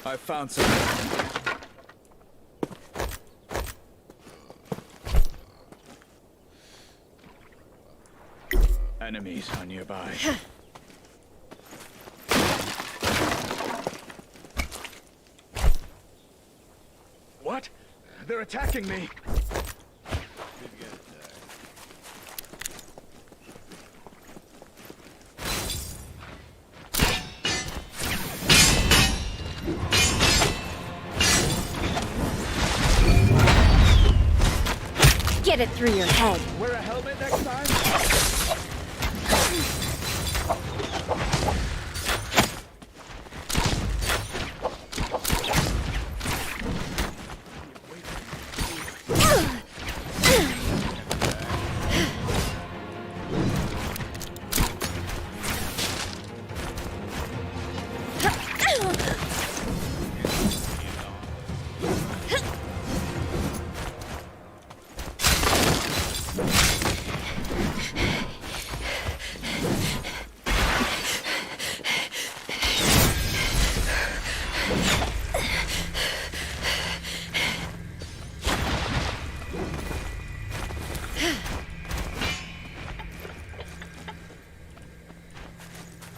I found something. Enemies are nearby. What? They're attacking me! Get it through your head. Wear a helmet next time?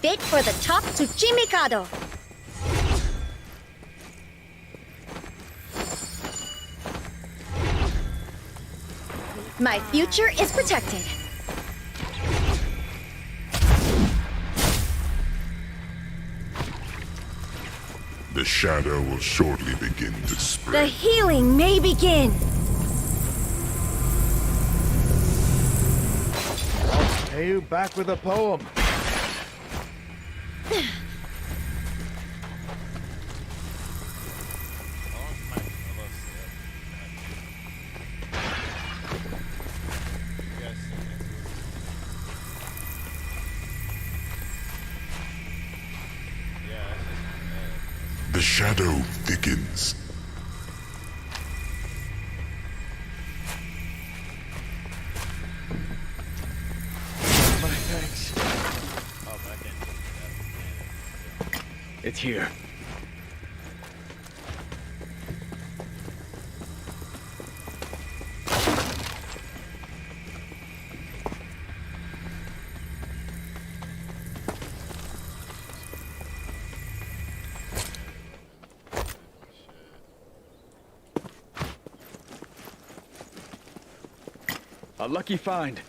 Fit for the top Tsuchimikado. My future is protected. The shadow will shortly begin to The spread. healing may begin. Hey, you back with a poem. The shadow thickens. My thanks. It's here. A lucky find.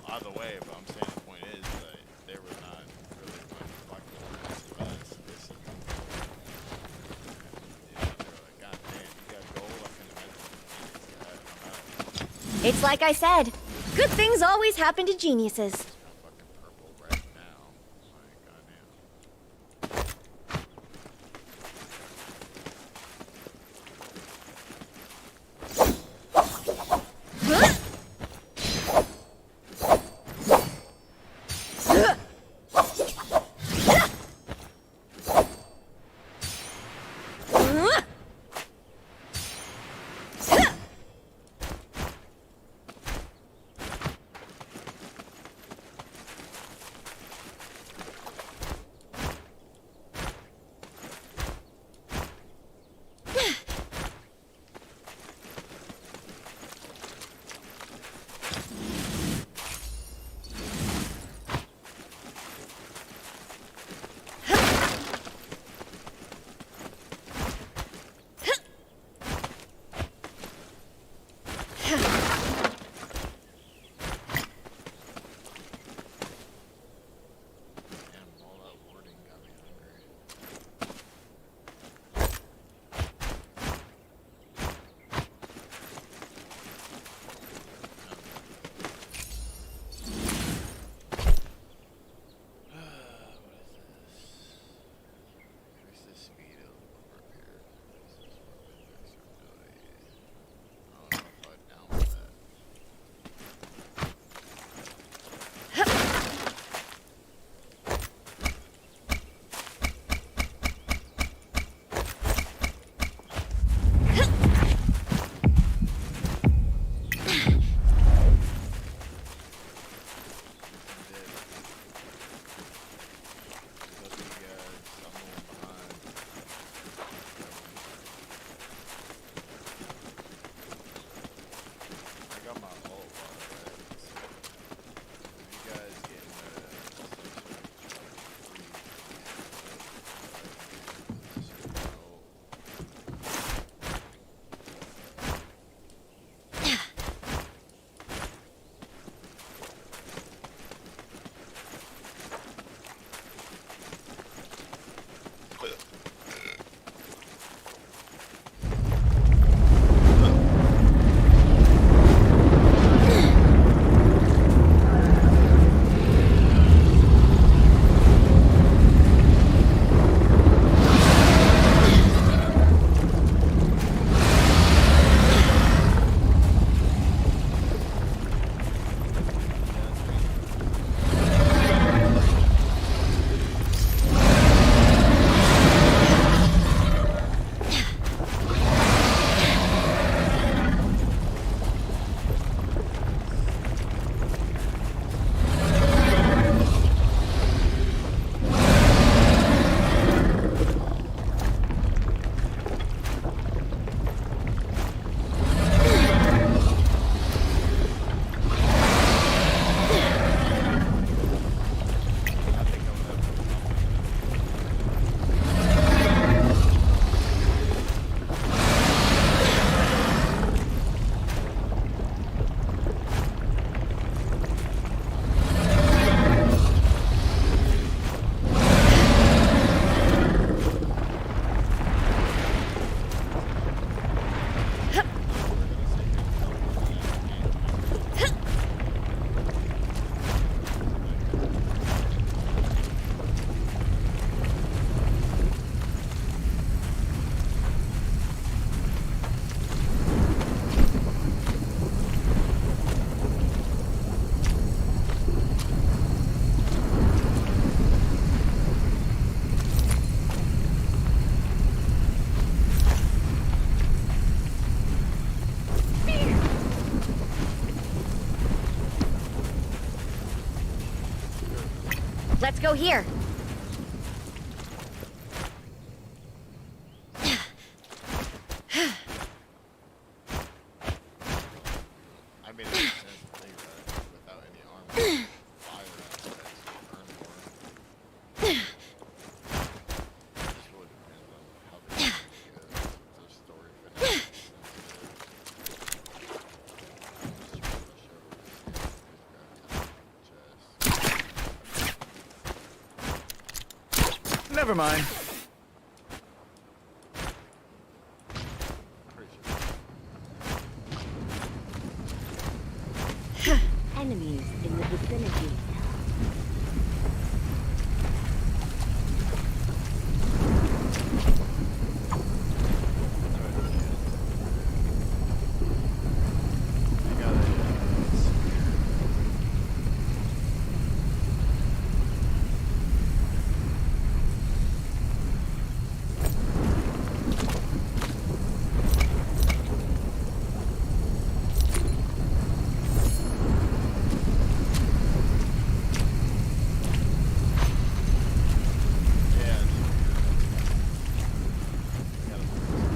Either way, but I'm saying the point is that they were not really much fucking with us. This is, they were like, God damn, you got gold. I can imagine. It's like I said. Good things always happen to geniuses. I'm fucking purple right now. Like, goddamn. Let's go here. I mean, it makes sense to think that without any armor, fire aspects would earn more. Just really depends on how they make it, the story finale. Never mind. Enemies in the vicinity.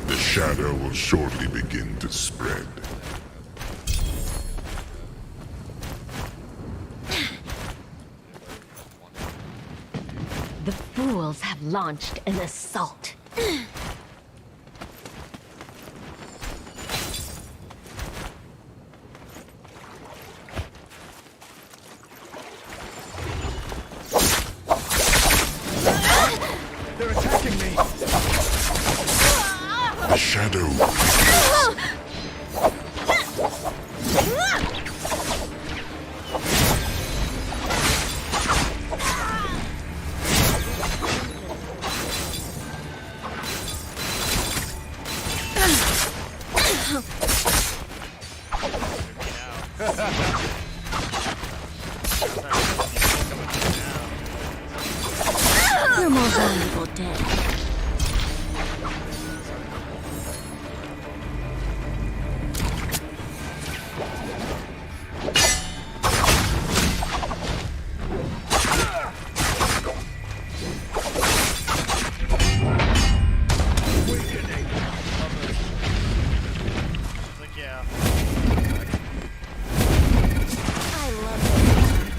The shadow will shortly begin to spread. The fools have launched an assault. They're attacking me. The shadow. You're more valuable dead. Like, yeah. I love it.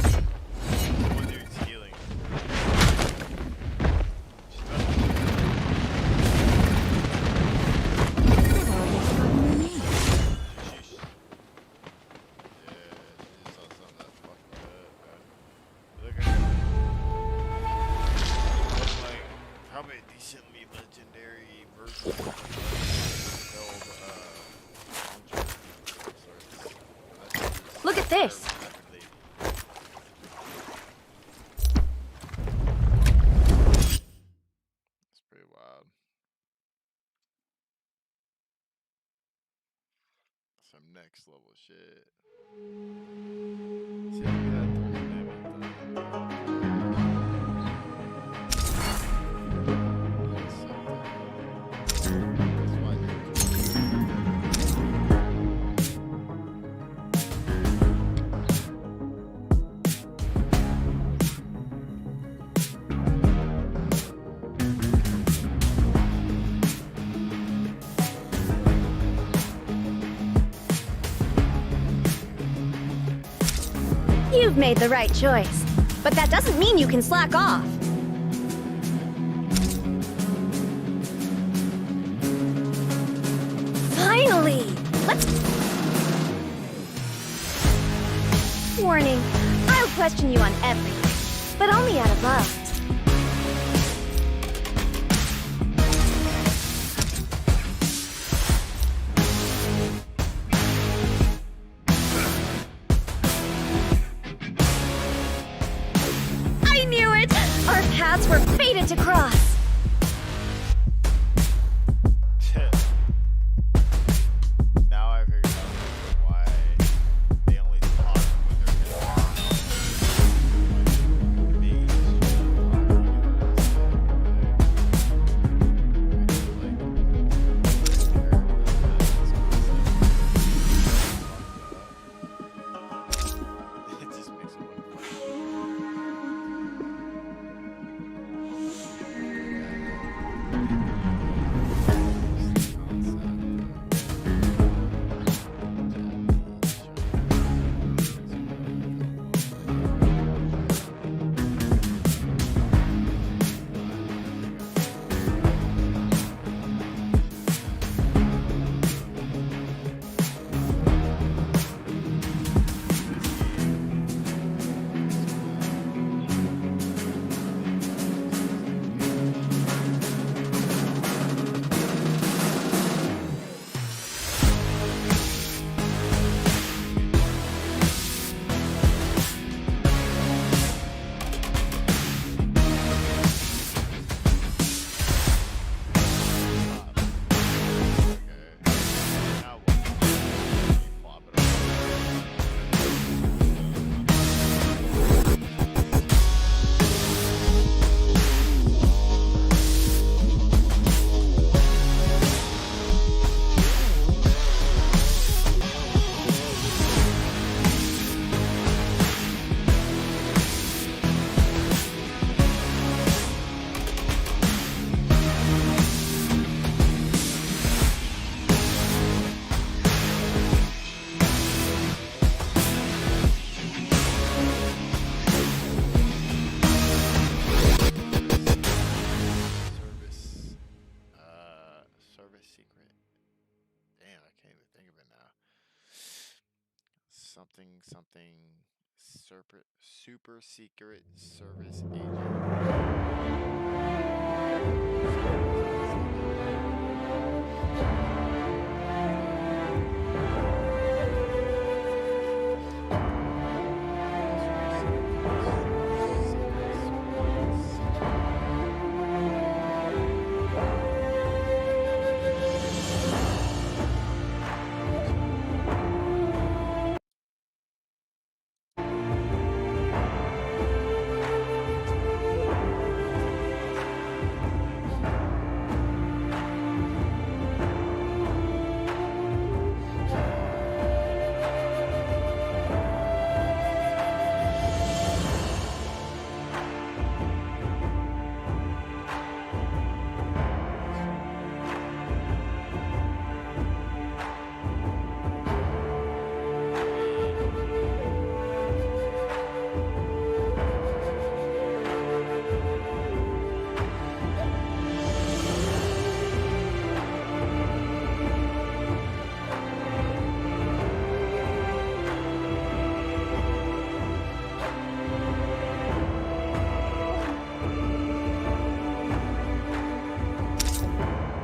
One dude's healing. They've already forgotten me. Sheesh. Yeah, she just saw something that fucked me up, bro. Look at her. Looks like probably a decently legendary version of build, Look at this. It's pretty wild. Some next level shit. See, look at that That's why You've made the right choice. But that doesn't mean you can slack off. Finally! Let's... Warning. I'll question you on everything, but only out of love. I knew it! Our paths were fated to cross. now I figured out why they only talk when they're in the something something super secret service agent.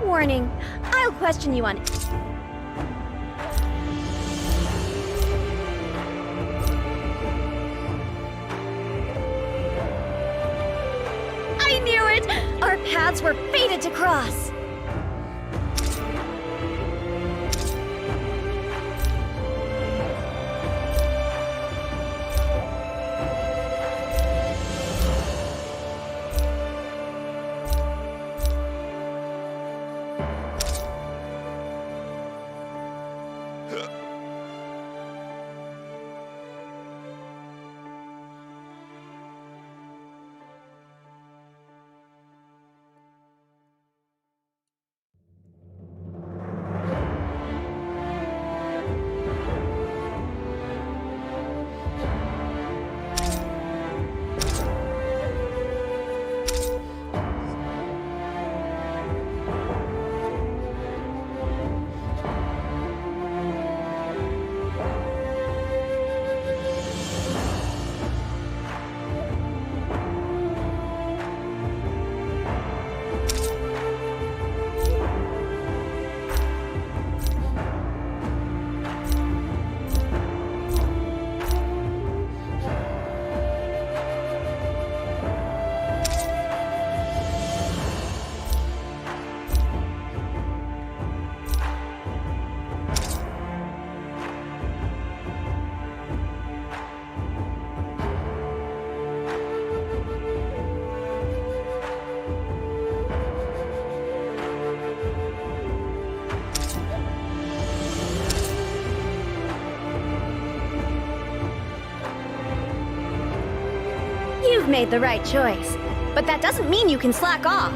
Warning, I'll question you on... I knew it! Our paths were fated to cross! You've made the right choice, but that doesn't mean you can slack off.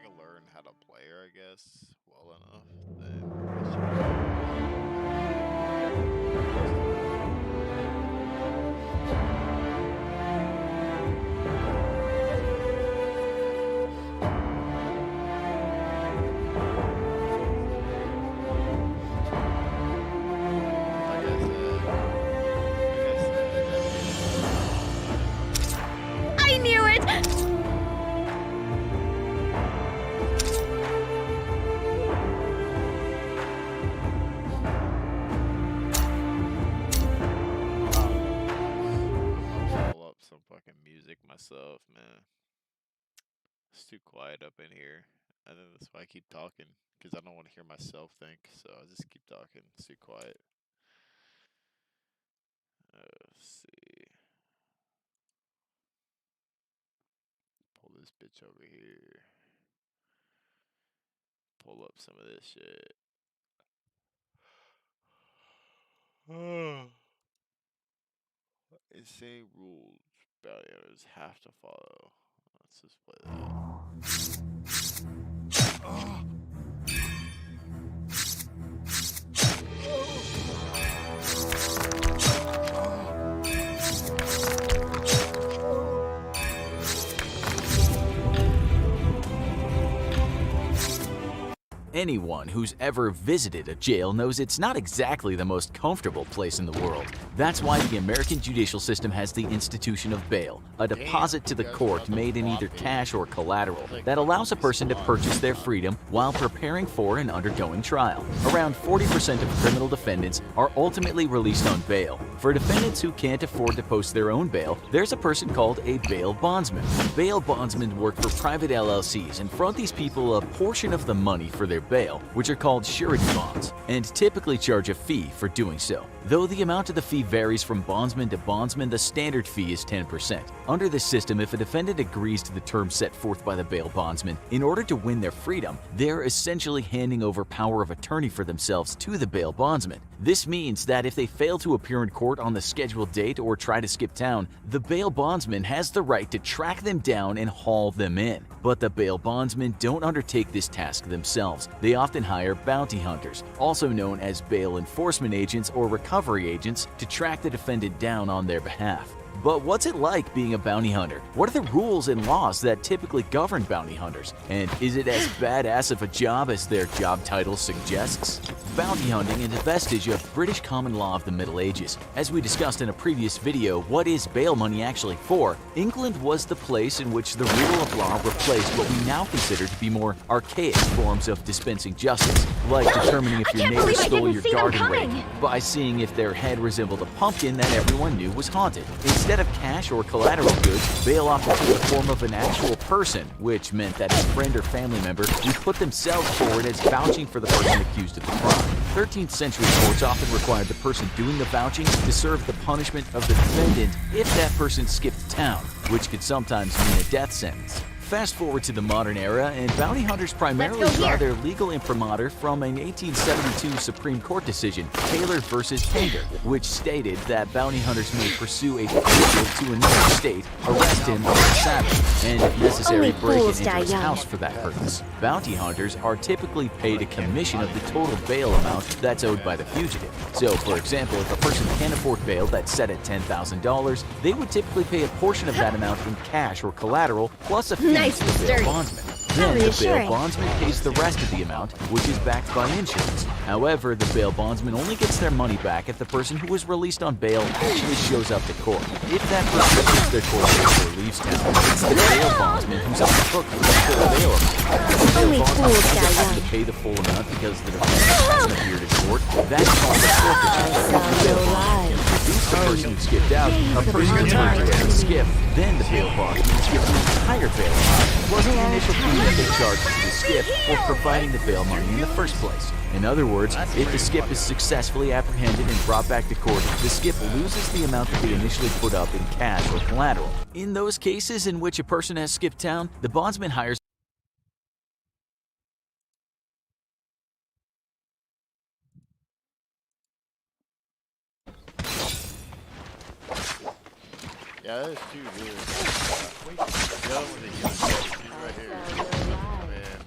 can learn how to play her, I guess, well enough, then it should like I knew it! pull up some fucking music myself, man. It's too quiet up in here. I think that's why I keep talking, because I don't want to hear myself think, so I just keep talking. It's too quiet. Let's see. Pull this bitch over here. Pull up some of this shit. Insane rules bounty hunters have to follow. Let's just play that. Anyone who's ever visited a jail knows it's not exactly the most comfortable place in the world. That's why the American judicial system has the institution of bail, a deposit to the court made in either cash or collateral that allows a person to purchase their freedom while preparing for and undergoing trial. Around 40% of criminal defendants are ultimately released on bail. For defendants who can't afford to post their own bail, there's a person called a bail bondsman. Bail bondsmen work for private LLCs and front these people a portion of the money for their bail, which are called surety bonds, and typically charge a fee for doing so. Though the amount of the fee varies from bondsman to bondsman, the standard fee is 10%. Under this system, if a defendant agrees to the terms set forth by the bail bondsman, in order to win their freedom, they're essentially handing over power of attorney for themselves to the bail bondsman. This means that if they fail to appear in court on the scheduled date or try to skip town, the bail bondsman has the right to track them down and haul them in. But the bail bondsmen don't undertake this task themselves. They often hire bounty hunters, also known as bail enforcement agents or recovery agents, to track the defendant down on their behalf. But what's it like being a bounty hunter? What are the rules and laws that typically govern bounty hunters? And is it as badass of a job as their job title suggests? Bounty hunting is a vestige of British common law of the Middle Ages. As we discussed in a previous video, what is bail money actually for? England was the place in which the rule of law replaced what we now consider to be more archaic forms of dispensing justice, like determining if your neighbor stole your garden rake by seeing if their head resembled a pumpkin that everyone knew was haunted. Instead of cash or collateral goods, bail often took the form of an actual person, which meant that a friend or family member would put themselves forward as vouching for the person accused of the crime. 13th century courts often required the person doing the vouching to serve the punishment of the defendant if that person skipped town, which could sometimes mean a death sentence. Fast forward to the modern era, and bounty hunters primarily draw their legal imprimatur from an 1872 Supreme Court decision, Taylor v. Taylor, which stated that bounty hunters may pursue a fugitive to another state, arrest him on the Sabbath, and if necessary break it into his house for that purpose. Bounty hunters are typically paid a commission of the total bail amount that's owed by the fugitive. So, for example, if a person can't afford bail that's set at $10,000, they would typically pay a portion of that amount in cash or collateral, plus a fee to the bail bondsman. Then the bail bondsman pays the rest of the amount, which is backed by insurance. However, the bail bondsman only gets their money back if the person who was released on bail actually shows up to court. If that person leaves their court case or leaves town, it's the bail bondsman who's on the hook for the full bail amount. The bail bondsman doesn't have to pay the full amount because the defendant hasn't appeared in court. That's called a forfeiture. If the person who skipped out, a person referred to as a skip, then the bail bondsman is given the entire bail amount, plus the initial fee that they charge to the skip for providing the bail money in the first place. In other words, if the skip is successfully apprehended and brought back to court, the skip loses the amount that they initially put up in cash or collateral. In those cases in which a person has skipped town, the bondsman hires Yeah, there's two really good. The other one that you was right here. Man.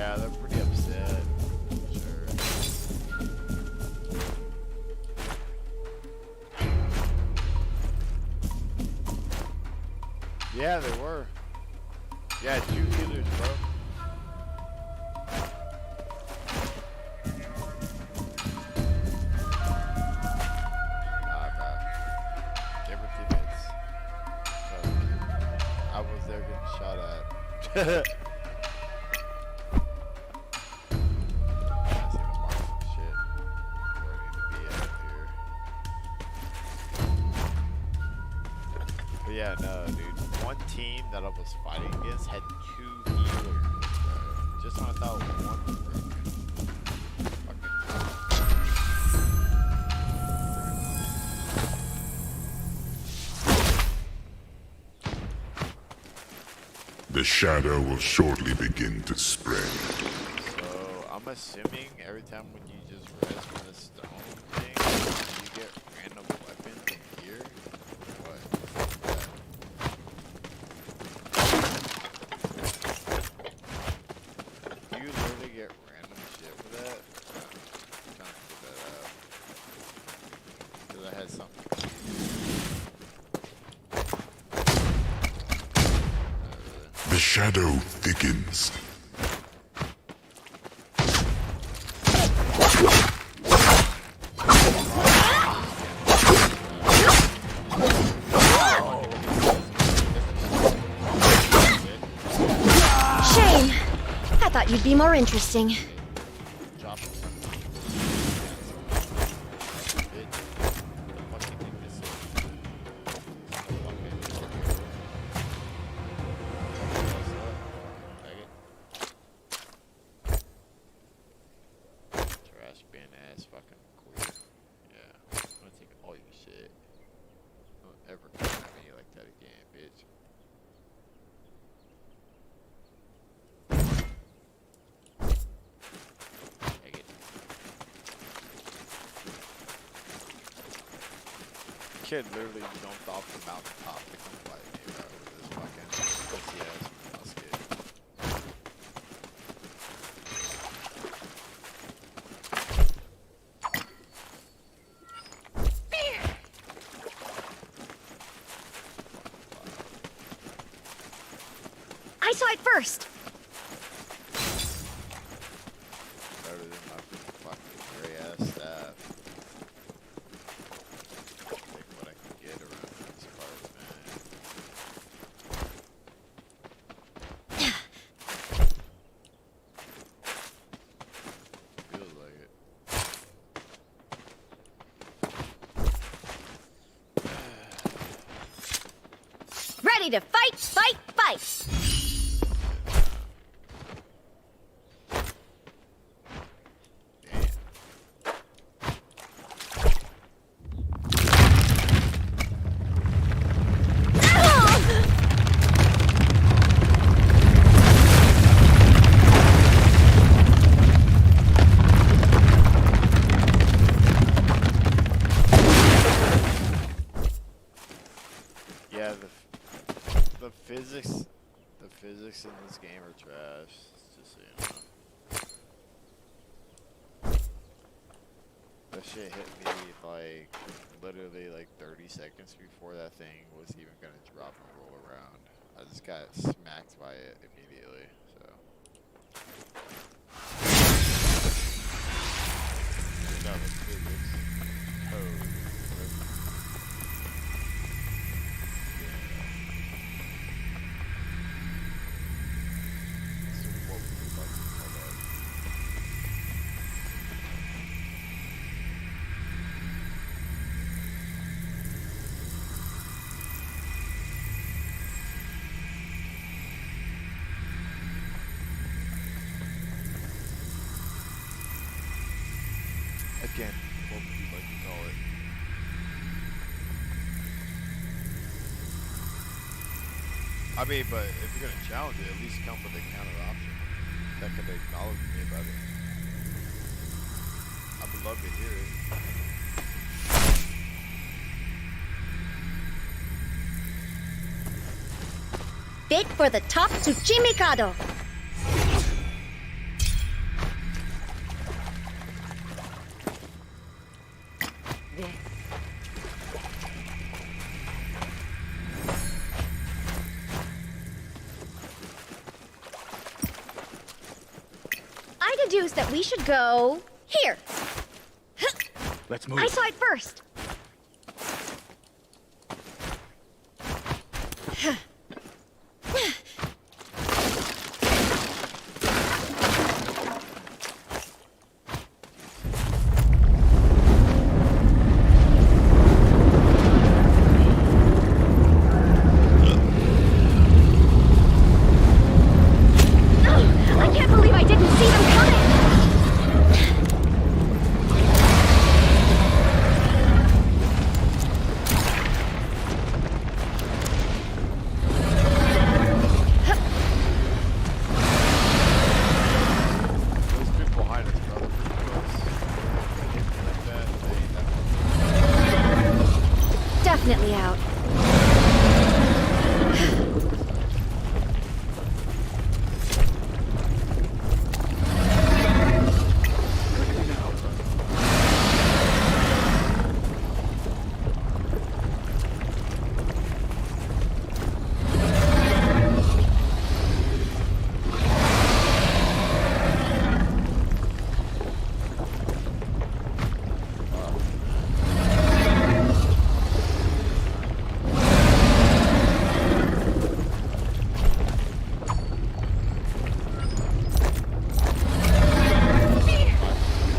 Yeah, they're pretty upset. Sure. Yeah, they were. Yeah, 2 killers, bro. Nah, bro. They were teammates. I was there getting shot at. I see the mark some shit. Where I need to be at here. But yeah, no, dude. One team that I was fighting against had 2 healers, bro. Just when I thought one was broken. The shadow will shortly begin to spread. So I'm assuming every time when you just rest from the stone thing, you get random weapons in here. What? Do you literally get random shit for that? I'm trying to figure that out. Because I had something confused. The shadow thickens. Shame. I thought you'd be more interesting. Drop it. Trash bin ass fucking queer. Yeah. I'm gonna take all your shit. Don't ever come at me like that again, bitch. Take it. Kid literally jumped off the mountaintop to come fight me, bro, with this fucking pussy ass musket. I saw it first. Better than my fucking gray ass staff. Take what I can get around these parts, man. Feels like it. Ready to fight, fight, fight. Damn. Yeah, the physics in this game are trash. Just so you know. That shit hit me like literally like 30 seconds before that thing was even gonna drop and roll around. I just got smacked by it immediately. So. No, the physics code. whatever. So what would you like to call that? Again, what would you like to call it? I mean, but if you're gonna challenge it, at least come with a counter option that could acknowledge me about it. I would love to hear it. Fit for the top Tsuchimikado. deduce that we should go here. Let's move. I saw it first. I can't believe I didn't see them coming. Those people behind us, brother, pretty close. Hit me like that, they ain't that Definitely out.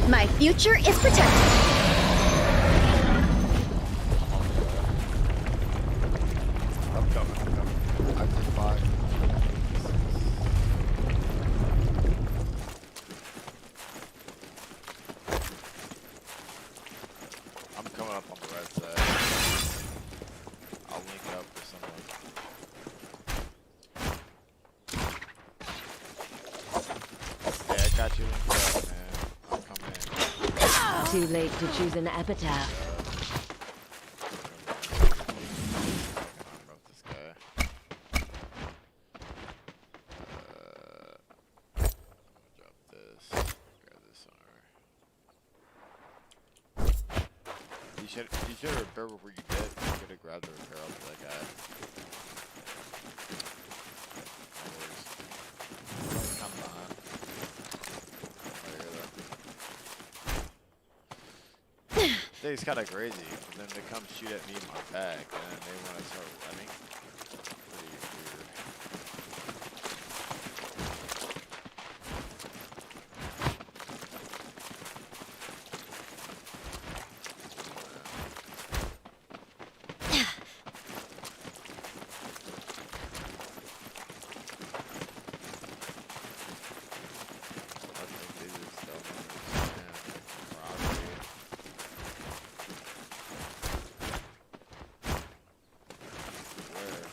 My future is protected. I'm coming. I did 5. I'm coming up on the right side. I'll link up with someone. Hey, I got you linked up, man. I'm coming in. Too late to choose an epitaph. About this guy. Drop this. Grab this armor. You should repair where you did. You could have grabbed the repair off that guy. No worries. Come on. Thing's kind of crazy. And then they come shoot at me in my back, and then they want to start running. Pretty weird. I think they just don't understand the camaraderie. Where?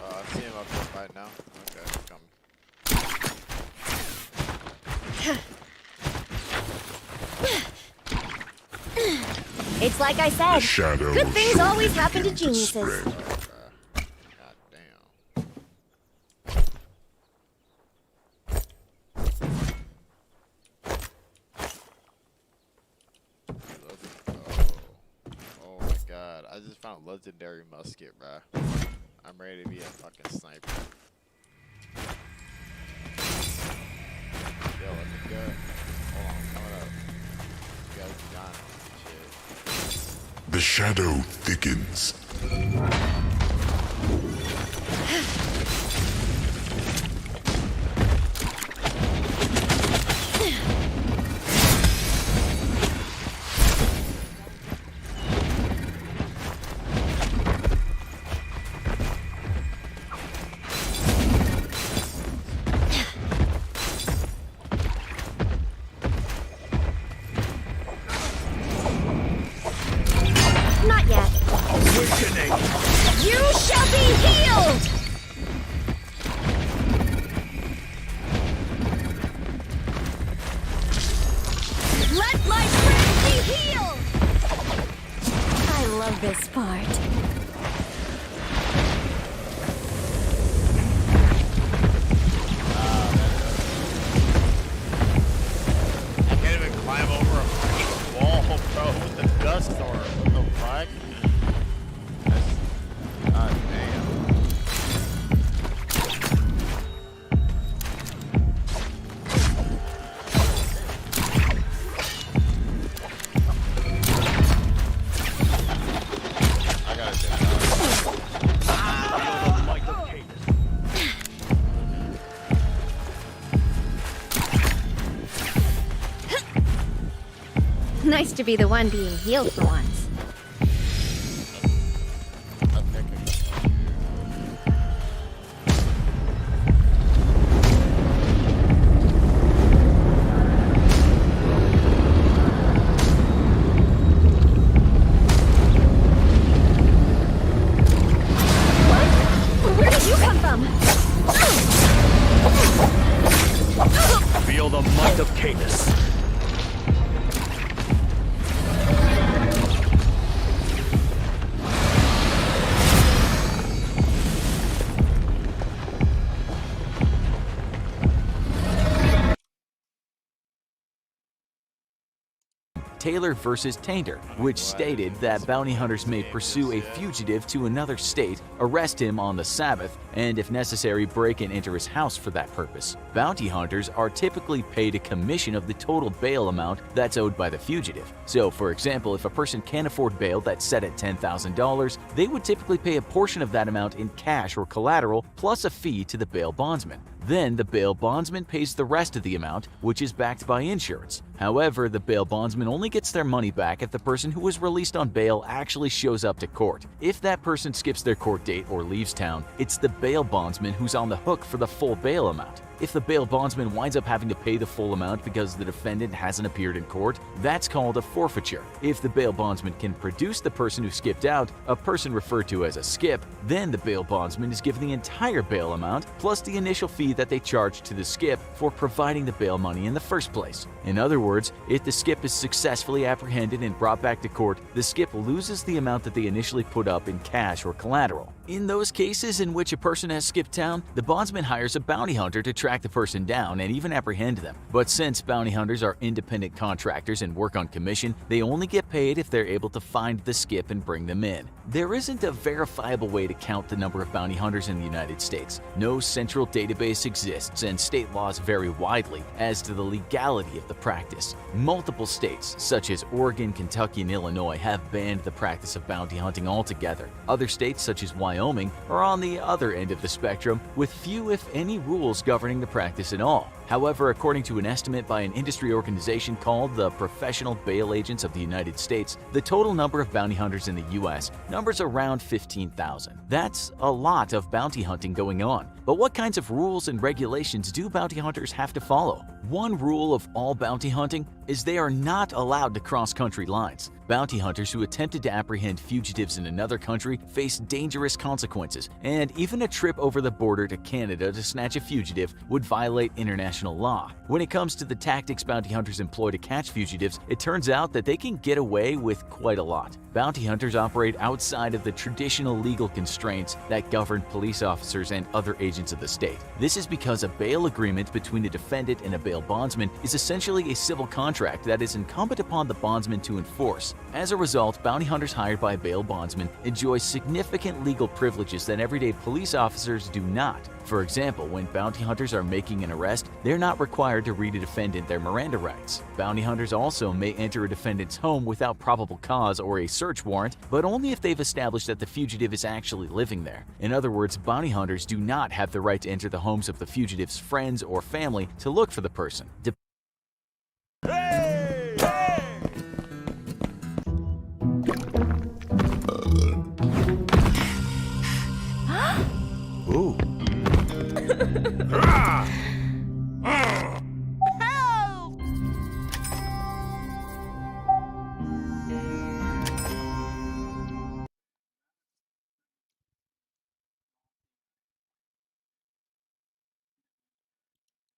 I see him up there right now. Okay, come. It's like I The said. shadow Good will things surely always happen to begin geniuses. spread. God damn. Oh my god. I just found a legendary musket, bruh. I'm ready to be a fucking sniper. Yo, let me go. Hold on, I'm coming up. You guys be dying on this shit. The shadow thickens. Not yet. Awakening! You shall be healed! Let my friend be healed! I love this part. I can't even climb over a freaking wall, bro. What the Nice to be the one being healed for once. Where did you come from? Feel the might of Canis. Taylor versus Tainter, which stated that bounty hunters may pursue a fugitive to another state, arrest him on the Sabbath, and if necessary break and enter his house for that purpose. Bounty hunters are typically paid a commission of the total bail amount that's owed by the fugitive. So, for example, if a person can't afford bail that's set at $10,000, they would typically pay a portion of that amount in cash or collateral plus a fee to the bail bondsman. Then the bail bondsman pays the rest of the amount, which is backed by insurance. However, the bail bondsman only gets their money back if the person who was released on bail actually shows up to court. If that person skips their court date or leaves town, it's the bail bondsman who's on the hook for the full bail amount. If the bail bondsman winds up having to pay the full amount because the defendant hasn't appeared in court, that's called a forfeiture. If the bail bondsman can produce the person who skipped out, a person referred to as a skip, then the bail bondsman is given the entire bail amount plus the initial fee that they charged to the skip for providing the bail money in the first place. In other words, if the skip is successfully apprehended and brought back to court, the skip loses the amount that they initially put up in cash or collateral. In those cases in which a person has skipped town, the bondsman hires a bounty hunter to track the person down and even apprehend them. But since bounty hunters are independent contractors and work on commission, they only get paid if they're able to find the skip and bring them in. There isn't a verifiable way to count the number of bounty hunters in the United States. No central database exists, and state laws vary widely as to the legality of the practice. Multiple states, such as Oregon, Kentucky, and Illinois, have banned the practice of bounty hunting altogether. Other states, such as Wyoming, are on the other end of the spectrum, with few, if any, rules governing the practice at all. However, according to an estimate by an industry organization called the Professional Bail Agents of the United States, the total number of bounty hunters in the U.S. numbers around 15,000. That's a lot of bounty hunting going on. But what kinds of rules and regulations do bounty hunters have to follow? One rule of all bounty hunting is they are not allowed to cross country lines. Bounty hunters who attempted to apprehend fugitives in another country face dangerous consequences, and even a trip over the border to Canada to snatch a fugitive would violate international law. When it comes to the tactics bounty hunters employ to catch fugitives, it turns out that they can get away with quite a lot. Bounty hunters operate outside of the traditional legal constraints that govern police officers and other agents of the state. This is because a bail agreement between a defendant and a bail bondsman is essentially a civil contract that is incumbent upon the bondsman to enforce. As a result, bounty hunters hired by a bail bondsman enjoy significant legal privileges that everyday police officers do not. For example, when bounty hunters are making an arrest, they're not required to read a defendant their Miranda rights. Bounty hunters also may enter a defendant's home without probable cause or a search warrant, but only if they've established that the fugitive is actually living there. In other words, bounty hunters do not have the right to enter the homes of the fugitive's friends or family to look for the person. Ooh.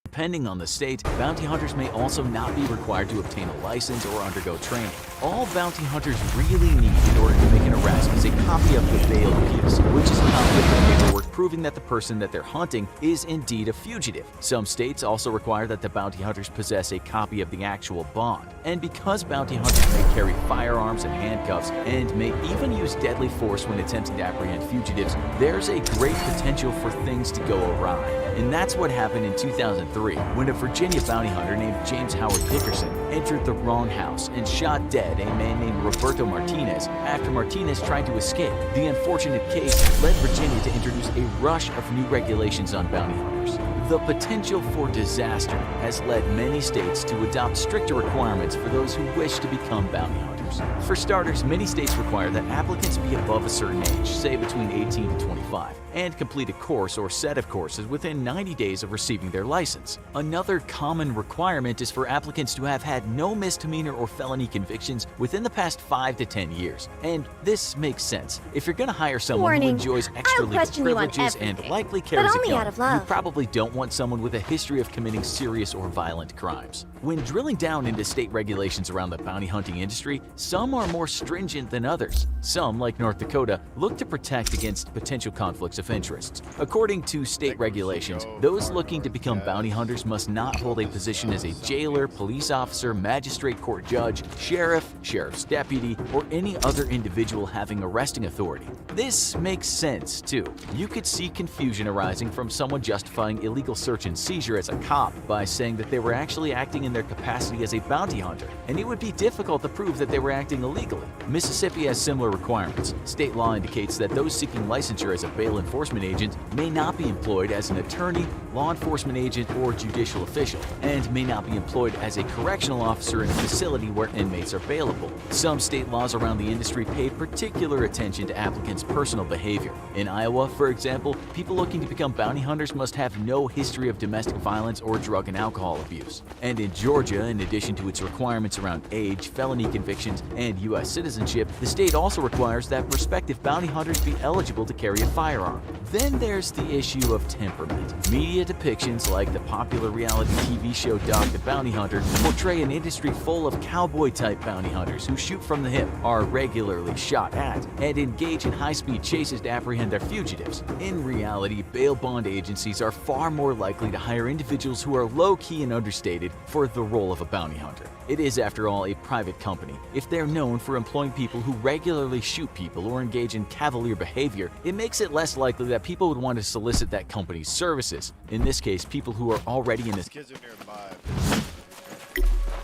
Depending on the state, bounty hunters may also not be required to obtain a license or undergo training. All bounty hunters really need in order to make an arrest is a copy of the bail piece, which is a copy of the paperwork proving that the person that they're hunting is indeed a fugitive. Some states also require that the bounty hunters possess a copy of the actual bond. And because bounty hunters may carry firearms and handcuffs and may even use deadly force when attempting to apprehend fugitives, there's a great potential for things to go awry. And that's what happened in 2003 when a Virginia bounty hunter named James Howard Dickerson entered the wrong house and shot dead a man named Roberto Martinez after Martinez tried to escape. The unfortunate case led Virginia to introduce a rush of new regulations on bounty hunters. The potential for disaster has led many states to adopt stricter requirements for those who wish to become bounty hunters. For starters, many states require that applicants be above a certain age, say between 18 and 25, and complete a course or set of courses within 90 days of receiving their license. Another common requirement is for applicants to have had no misdemeanor or felony convictions within the past 5 to 10 years. And this makes sense. If you're going to hire someone Warning. who enjoys extra I'll legal question you on privileges and everything, likely but carries a only gun, out of love. you probably don't want someone with a history of committing serious or violent crimes. When drilling down into state regulations around the bounty hunting industry, some are more stringent than others. Some, like North Dakota, look to protect against potential conflicts of interest. According to state regulations, those looking to become bounty hunters must not hold a position as a jailer, police officer, magistrate court judge, sheriff, sheriff's deputy, or any other individual having arresting authority. This makes sense, too. You could see confusion arising from someone justifying illegal search and seizure as a cop by saying that they were actually acting in their capacity as a bounty hunter, and it would be difficult to prove that they were acting illegally. Mississippi has similar requirements. State law indicates that those seeking licensure as a bail enforcement agent may not be employed as an attorney, law enforcement agent, or judicial official, and may not be employed as a correctional officer in a facility where inmates are bailable. Some state laws around the industry pay particular attention to applicants' personal behavior. In Iowa, for example, people looking to become bounty hunters must have no history of domestic violence or drug and alcohol abuse. And in Georgia, in addition to its requirements around age, felony convictions, and U.S. citizenship, the state also requires that prospective bounty hunters be eligible to carry a firearm. Then there's the issue of temperament. Media depictions like the popular reality TV show Dog the Bounty Hunter portray an industry full of cowboy-type bounty hunters who shoot from the hip, are regularly shot at, and engage in high-speed chases to apprehend their fugitives. In reality, bail bond agencies are far more likely to hire individuals who are low-key and understated for the role of a bounty hunter. It is, after all, a private company. If they're known for employing people who regularly shoot people or engage in cavalier behavior, it makes it less likely that people would want to solicit that company's services. In this case, people who are already in this. Kids are nearby.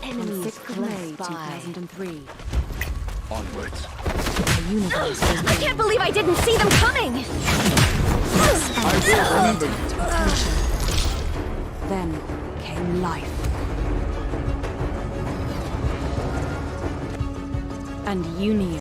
Enemies 6th of May, 2003. Onwards. The universe was I can't believe I didn't see them coming! Then came life. And union.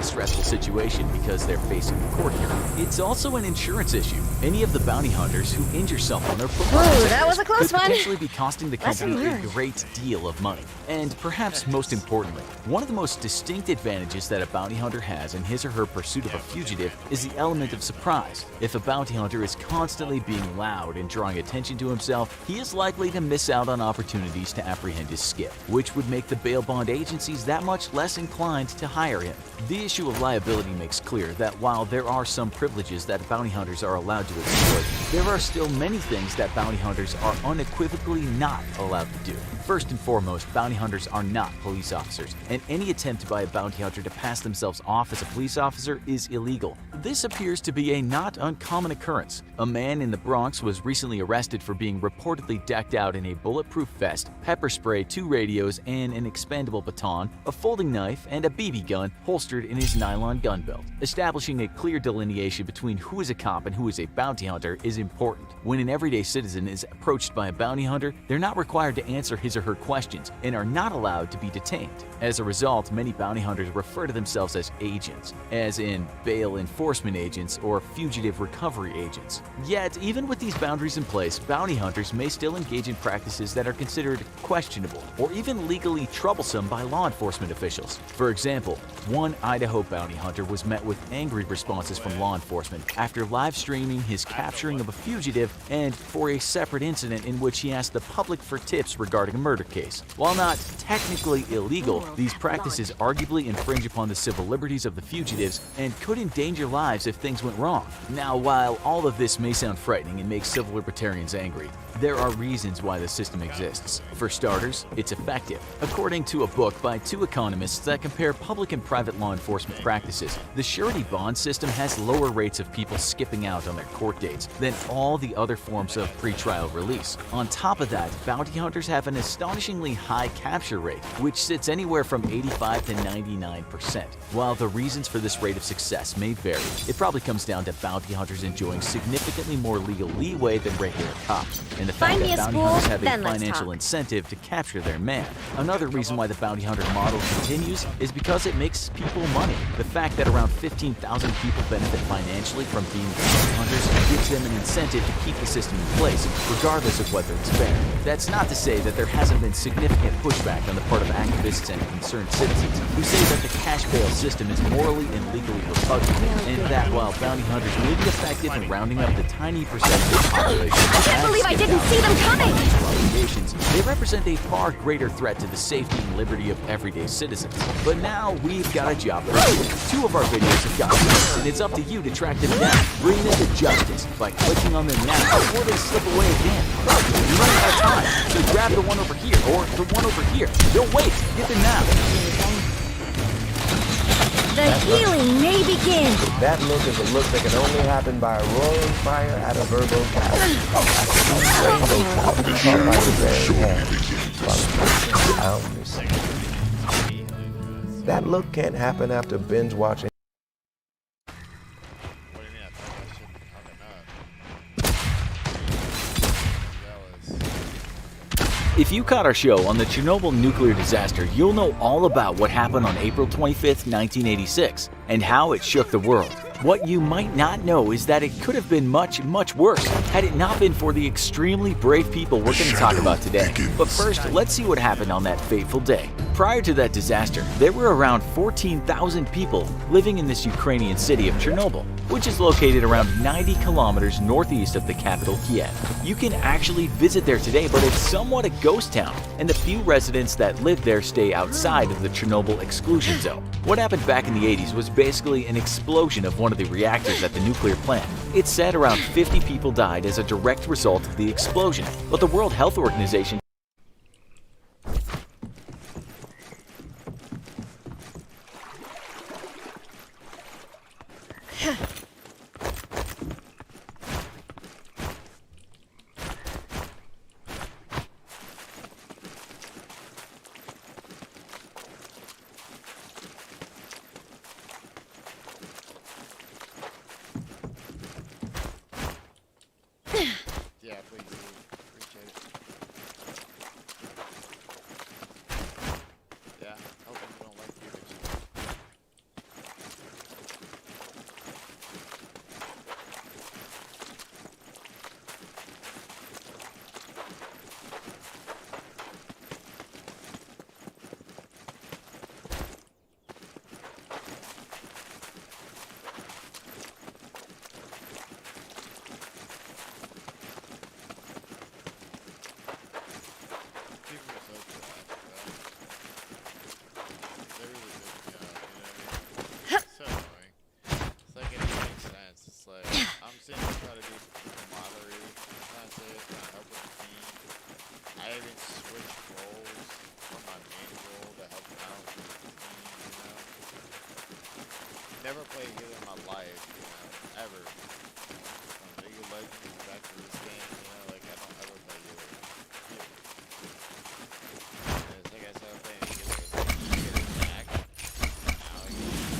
Stressful situation because they're facing a court hearing. It's also an insurance issue. Any of the bounty hunters who injure someone or put that was a close could one. potentially be costing the Lesson company a learned. great deal of money. And perhaps most importantly, one of the most distinct advantages that a bounty hunter has in his or her pursuit of a fugitive is the element of surprise. If a bounty hunter is constantly being loud and drawing attention to himself, he is likely to miss out on opportunities to apprehend his skip, which would make the bail bond agencies that much less inclined to hire him. The issue of liability makes clear that while there are some privileges that bounty hunters are allowed to exploit, there are still many things that bounty hunters are unequivocally not allowed to do. First and foremost, bounty hunters are not police officers, and any attempt by a bounty hunter to pass themselves off as a police officer is illegal. This appears to be a not uncommon occurrence. A man in the Bronx was recently arrested for being reportedly decked out in a bulletproof vest, pepper spray, 2 radios, and an expandable baton, a folding knife, and a BB gun holstered in his nylon gun belt. Establishing a clear delineation between who is a cop and who is a bounty hunter is important. When an everyday citizen is approached by a bounty hunter, they're not required to answer his or her questions and are not allowed to be detained. As a result, many bounty hunters refer to themselves as agents, as in bail enforcement agents or fugitive recovery agents. Yet, even with these boundaries in place, bounty hunters may still engage in practices that are considered questionable or even legally troublesome by law enforcement officials. For example, one Idaho bounty hunter was met with angry responses from law enforcement after live streaming his capturing of a fugitive and for a separate incident in which he asked the public for tips regarding a murder case. While not technically illegal, these practices arguably infringe upon the civil liberties of the fugitives and could endanger lives if things went wrong. Now, while all of this may sound frightening and make civil libertarians angry, There are reasons why the system exists. For starters, it's effective. According to a book by two economists that compare public and private law enforcement practices, the surety bond system has lower rates of people skipping out on their court dates than all the other forms of pretrial release. On top of that, bounty hunters have an astonishingly high capture rate, which sits anywhere from 85 to 99%. While the reasons for this rate of success may vary, it probably comes down to bounty hunters enjoying significantly more legal leeway than regular cops, and the fact Find me that a bounty spool, hunters have a then let's financial talk. incentive to capture their man. Another reason why the bounty hunter model continues is because it makes people money. The fact that around 15,000 people benefit financially from being bounty hunters gives them an incentive to keep the system in place, regardless of whether it's fair. That's not to say that there hasn't been significant pushback on the part of activists and concerned citizens who say that the cash bail system is morally and legally repugnant, and that while bounty hunters may be effective in rounding up the tiny percentage of the population I can't believe I didn't see them coming! obligations, they represent a far greater threat to the safety and liberty of everyday citizens. But now we've got a job to do. Two of our videos have gotten views, and it's up to you to track them down. Bring them to justice by clicking on them now before they slip away again. You're running out of time, so grab the one over here or the one over here. Don't wait, get them now. The healing may begin! That look is a look that can only happen by a roaring fire at a Virgo cabin. The shadow will shortly begin to spread. That look can't happen after binge watching. What do you mean I thought that shit? How can not? Jealous. If you caught our show on the Chernobyl nuclear disaster, you'll know all about what happened on April 25th, 1986, and how it shook the world. What you might not know is that it could have been much, much worse had it not been for the extremely brave people we're going to talk about today. But first, let's see what happened on that fateful day. Prior to that disaster, there were around 14,000 people living in this Ukrainian city of Chernobyl, which is located around 90 kilometers northeast of the capital, Kiev. You can actually visit there today, but it's somewhat a ghost town, and the few residents that live there stay outside of the Chernobyl exclusion zone. What happened back in the 80s was basically an explosion of one of the reactors at the nuclear plant. It's said around 50 people died as a direct result of the explosion, but the World Health Organization Yeah, please do. Appreciate it. Yeah, hoping you don't like YouTube. People are so trash, bro. They really piss me off, you know what I mean? It's so annoying. It's like it doesn't make sense. It's like, I'm sitting here trying to do camaraderie, trying to help with the team. I even switched roles from my main role to help out with the team, you know? Never played healer in my life, you know, ever. From League of Legends back to this game, you know, like I don't ever play healer. Period. It's like I started playing healer, it's like you get attacked. Now you get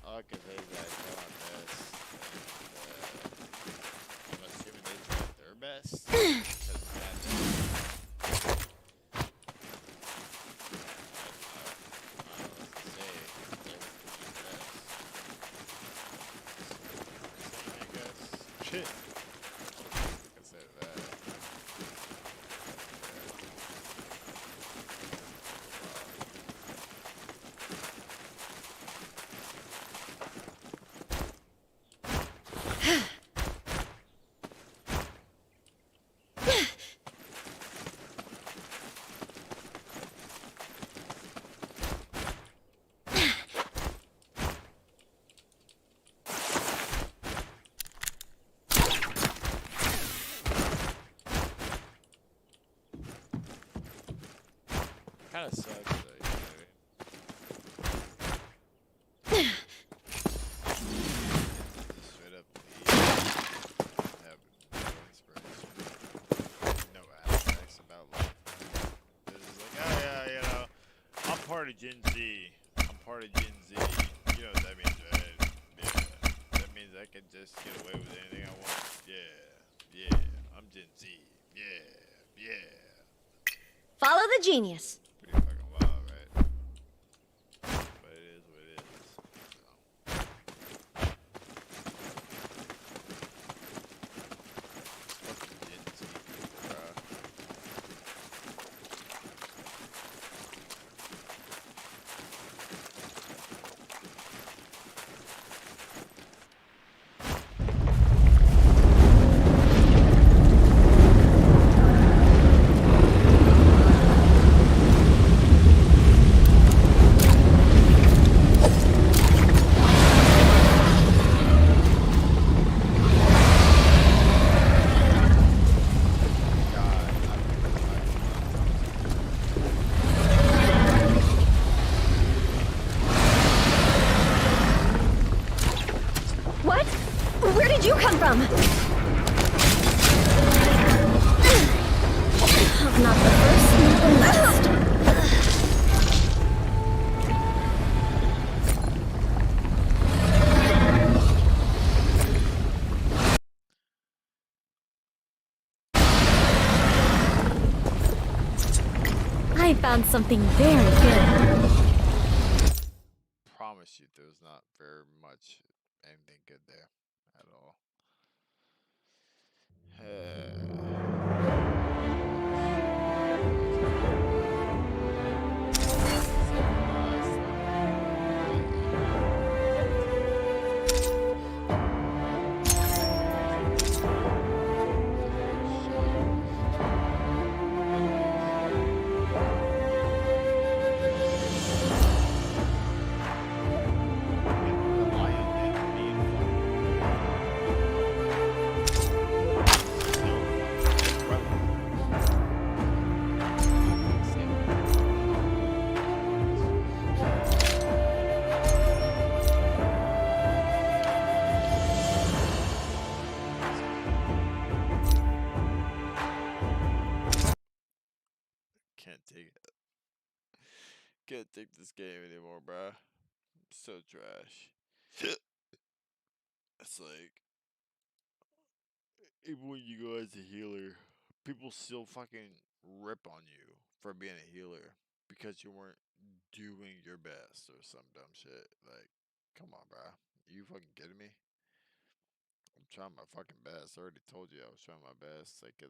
all I can say is that I tried my best, and I'm assuming they tried their best. Because kind of sucks, though, you know what I mean? Just straight up leave. Have no inspiration. No aspects about life. They're just like, oh yeah, you know, I'm part of Gen Z. I'm part of Gen Z. You know what that means, right? Yeah. That means I can just get away with anything I want. Yeah. Yeah. I'm Gen Z. Yeah. Yeah. Follow the genius. Pretty fucking wild, right? But it is what it is. So. Fucking Gen Z people, bruh. What? Where did you come from? Not the first, not the last. I found something very good. Promise you, there's not very much anything good there at all. Can't take it. Can't take this game anymore, bruh. So trash. It's like, even when you go as a healer, people still fucking rip on you for being a healer because you weren't doing your best or some dumb shit. Like, come on, bruh. You fucking kidding me? I'm trying my fucking best. I already told you I was trying my best. Like, get the